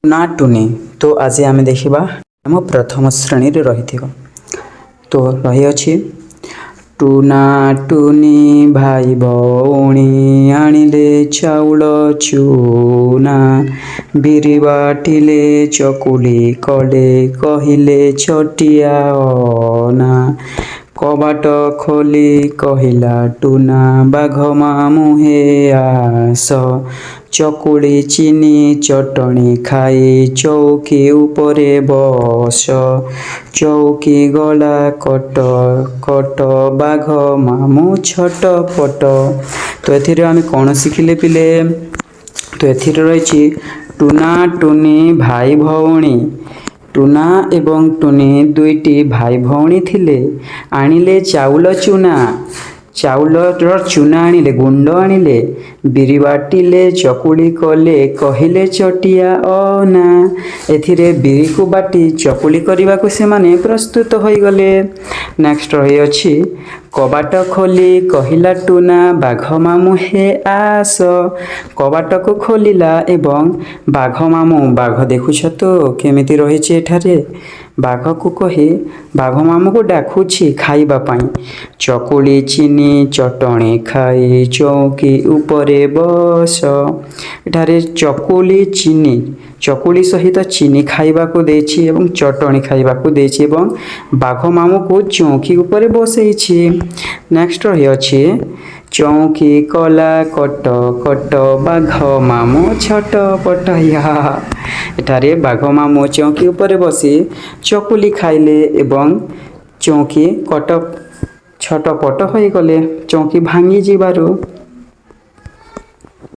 Tuna टुनी तो आज आम देखा आम प्रथम श्रेणी रही तो रही अछि टुना टुनी भाई भौणी आनिले चाउल चूना बिरी बाटिले चकुली कले कहिले छटिया ना कबाट खोली कहिला टुना बाघ मामु हे आस चकुली चीनी चटणी खाई चौकी उपरे बस चौकी गला कट कट बाघ मामु छटपट। तो एथिरे आमे कौन शिखिले पिले तो एथिरे रही टुना टुनी भाई भौणी टुना एवं टुनी दुईटी भाई भौणी थिले आनिले चाउल चूना चाउलर चूना आनिले गुंड आनिले बिरी बाटिले चकुली कले कहिले चटिया ना एथिरे बिरी को बाटी चकुली करने को से माने प्रस्तुत हो गले। नेक्स्ट रही अछि कबाट खोली कहिला टुना बाघ मामु हे आस कबाट को खोलिला एवं बाघ मामु बाघ देखुछ तो केमिति रहिछि एठारे बाघ को कही बाघ मामु को डाकुछि खाइबा पाई चकुली चीनी चटणी खाई चौकी उपरे बस एठारे चकुली चीनी चकुली सहित चीनी खाइबा को देछि एवं चटणी खाइबा को देछि एवं बाघ मामु को चौकी उपरे बसैछि। नेक्स्ट रही अछि चौकी कला कट कट बाघ मामु छटपट एठारे बाघ मामु चौकी उपरे बसी चकुली खाइले एवं चौकी कट छटपट हो गले चौकी भांगी जीवारु।